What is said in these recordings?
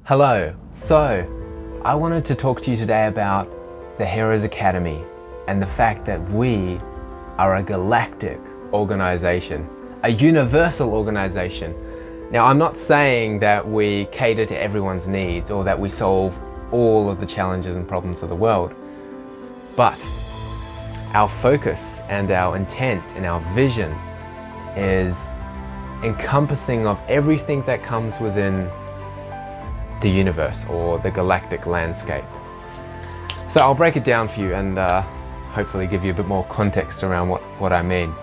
Hello, so I wanted to talk to you today about the Heroes Academy and the fact that we are a galactic organization, a universal organization. Now, I'm not saying that we cater to everyone's needs or that we solve all of the challenges and problems of the world, but our focus and our intent and our vision is encompassing of everything that comes within the universe or the galactic landscape. So I'll break it down for you and hopefully give you a bit more context around what I mean.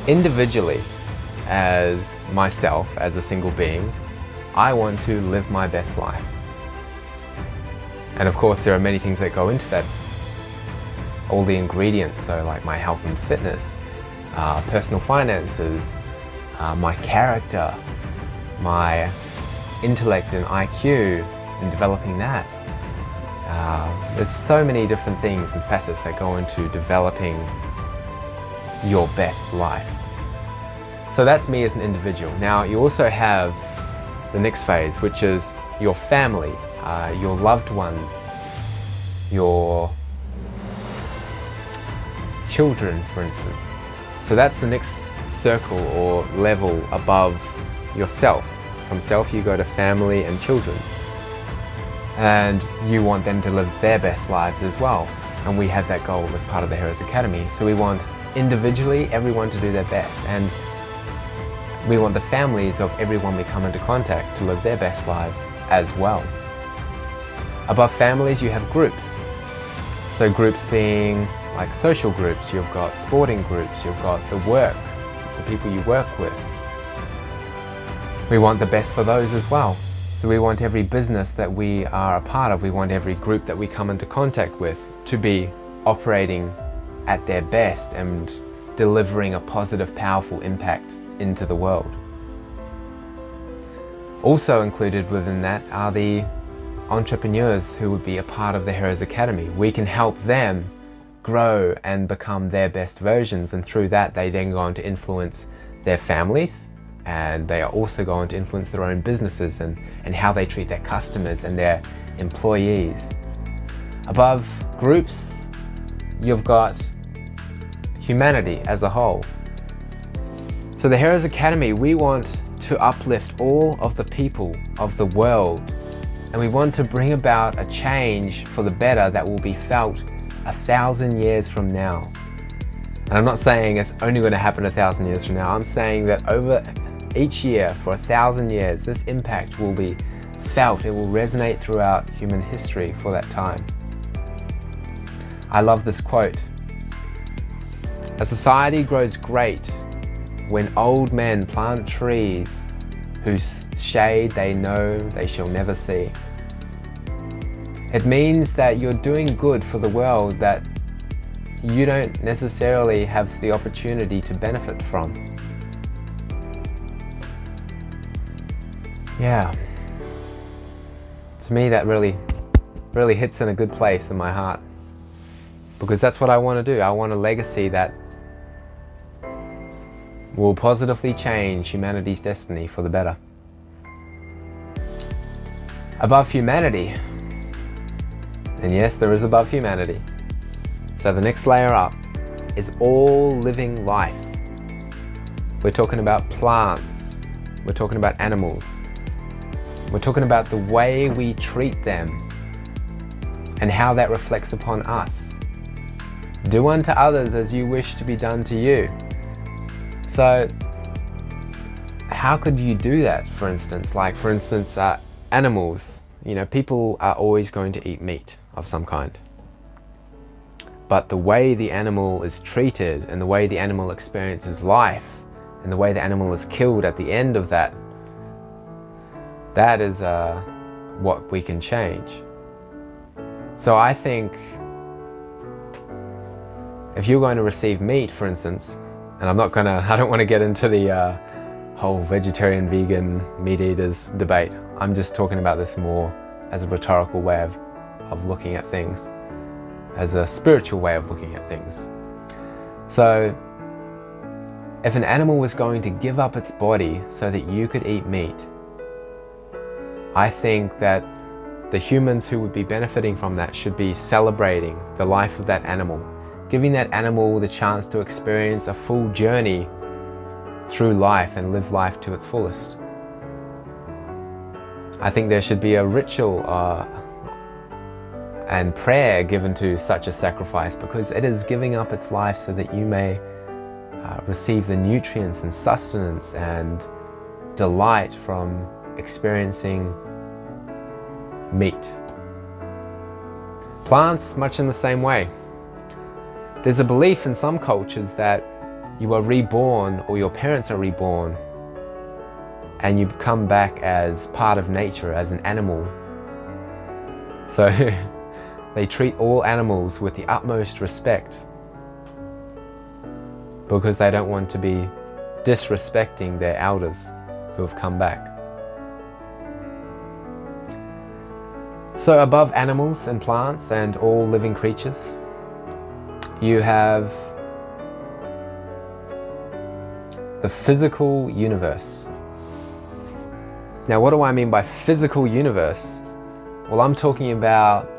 Individually, as myself, as a single being, I want to live my best life. And of course, there are many things that go into that. All the ingredients, so like my health and fitness, personal finances, my character, my intellect and IQ, and developing that. There's so many different things and facets that go into developing your best life. So that's me as an individual. Now you also have the next phase, which is your family, your loved ones, your children, for instance. So that's the next circle or level above yourself. From self you go to family and children, and you want them to live their best lives as well, and we have that goal as part of the Heroes Academy. So we want individually everyone to do their best, and we want the families of everyone we come into contact to live their best lives as well. Above families you have groups, so groups being like social groups, you've got sporting groups, you've got the work, the people you work with. We want the best for those as well. So we want every business that we are a part of, we want every group that we come into contact with to be operating at their best and delivering a positive, powerful impact into the world. Also included within that are the entrepreneurs who would be a part of the Heroes Academy. We can help them grow and become their best versions, and through that they then go on to influence their families, and they are also going to influence their own businesses and how they treat their customers and their employees. Above groups, you've got humanity as a whole. So the Heroes Academy, we want to uplift all of the people of the world, and we want to bring about a change for the better that will be felt 1,000 years from now. And I'm not saying it's only going to happen 1,000 years from now. I'm saying that over each year for 1,000 years, this impact will be felt. It will resonate throughout human history for that time. I love this quote. A society grows great when old men plant trees whose shade they know they shall never see. It means that you're doing good for the world that you don't necessarily have the opportunity to benefit from. Yeah, to me that really hits in a good place in my heart, because that's what I want to do. I want a legacy that will positively change humanity's destiny for the better. Above humanity, and yes, there is above humanity. So the next layer up is all living life. We're talking about plants, we're talking about animals, we're talking about the way we treat them and how that reflects upon us. Do unto others as you wish to be done to you. So how could you do that, for instance? Like, for instance, animals, people are always going to eat meat of some kind. But the way the animal is treated and the way the animal experiences life and the way the animal is killed at the end of that, that is what we can change. So I think if you're going to receive meat, for instance, and I don't want to get into the whole vegetarian, vegan, meat eaters debate. I'm just talking about this more as a rhetorical way of looking at things, as a spiritual way of looking at things. So if an animal was going to give up its body so that you could eat meat, I think that the humans who would be benefiting from that should be celebrating the life of that animal, giving that animal the chance to experience a full journey through life and live life to its fullest. I think there should be a ritual and prayer given to such a sacrifice, because it is giving up its life so that you may receive the nutrients and sustenance and delight from experiencing meat. Plants, much in the same way. There's a belief in some cultures that you are reborn, or your parents are reborn, and you come back as part of nature, as an animal. So they treat all animals with the utmost respect because they don't want to be disrespecting their elders who have come back. So above animals and plants and all living creatures, you have the physical universe. Now, what do I mean by physical universe? Well, I'm talking about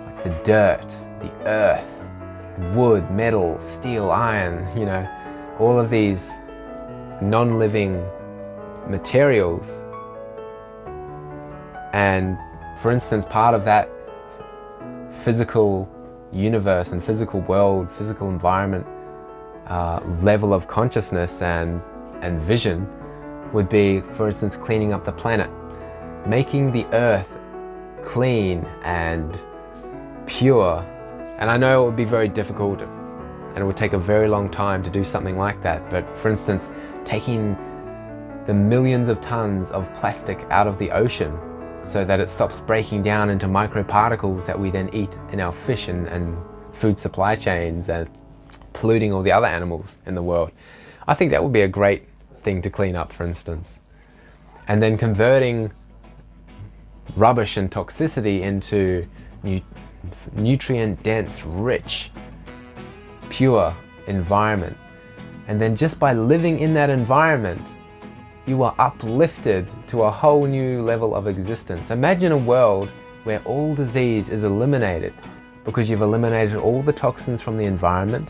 like the dirt, the earth, wood, metal, steel, iron, all of these non-living materials. And for instance, part of that physical universe and physical world, physical environment, level of consciousness and vision would be, for instance, cleaning up the planet, making the earth clean and pure. And I know it would be very difficult and it would take a very long time to do something like that, but for instance, taking the millions of tons of plastic out of the ocean so that it stops breaking down into microparticles that we then eat in our fish and food supply chains and polluting all the other animals in the world. I think that would be a great thing to clean up, for instance. And then converting rubbish and toxicity into nutrient-dense, rich, pure environment. And then just by living in that environment, you are uplifted to a whole new level of existence. Imagine a world where all disease is eliminated because you've eliminated all the toxins from the environment,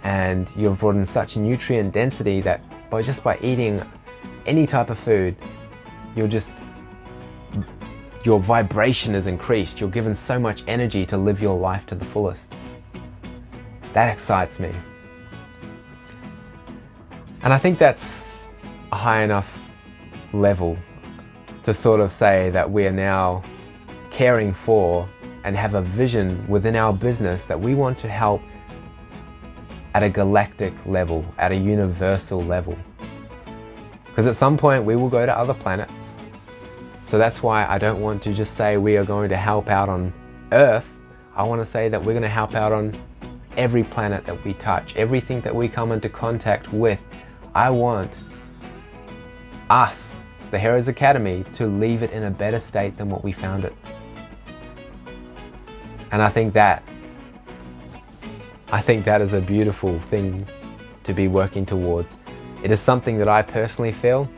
and you've brought in such nutrient density that just by eating any type of food, your vibration is increased. You're given so much energy to live your life to the fullest. That excites me. And I think that's a high enough level to sort of say that we are now caring for and have a vision within our business that we want to help at a galactic level, at a universal level. Because at some point we will go to other planets. So that's why I don't want to just say we are going to help out on Earth. I want to say that we're going to help out on every planet that we touch, everything that we come into contact with. I want us, the Heroes Academy, to leave it in a better state than what we found it. And I think that is a beautiful thing to be working towards. It is something that I personally feel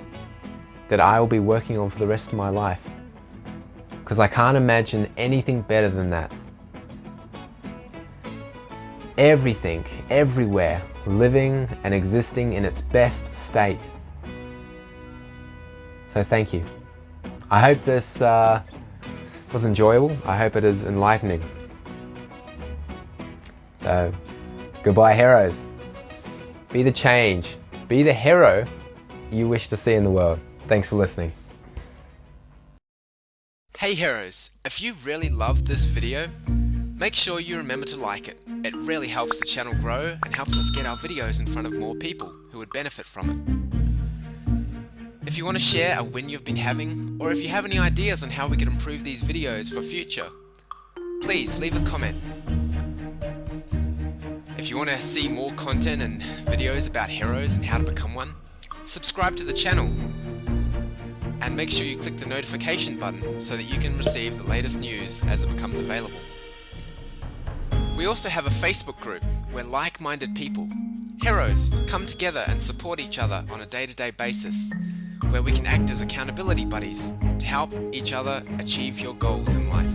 that I will be working on for the rest of my life, because I can't imagine anything better than that. Everything, everywhere, living and existing in its best state. So thank you. I hope this was enjoyable. I hope it is enlightening. So, goodbye, heroes. Be the change. Be the hero you wish to see in the world. Thanks for listening. Hey heroes, if you really loved this video, make sure you remember to like it. It really helps the channel grow and helps us get our videos in front of more people who would benefit from it. If you want to share a win you've been having, or if you have any ideas on how we can improve these videos for future, please leave a comment. If you want to see more content and videos about heroes and how to become one, subscribe to the channel. And make sure you click the notification button so that you can receive the latest news as it becomes available. We also have a Facebook group where like-minded people, heroes, come together and support each other on a day-to-day basis, where we can act as accountability buddies to help each other achieve your goals in life.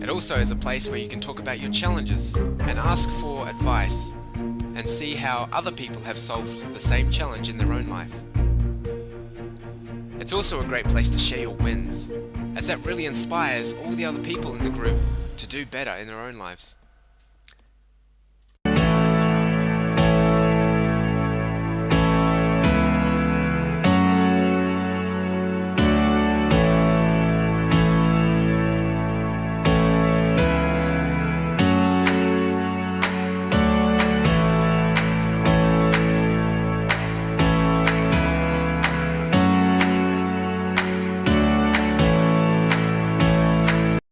It also is a place where you can talk about your challenges and ask for advice and see how other people have solved the same challenge in their own life. It's also a great place to share your wins, as that really inspires all the other people in the group to do better in their own lives.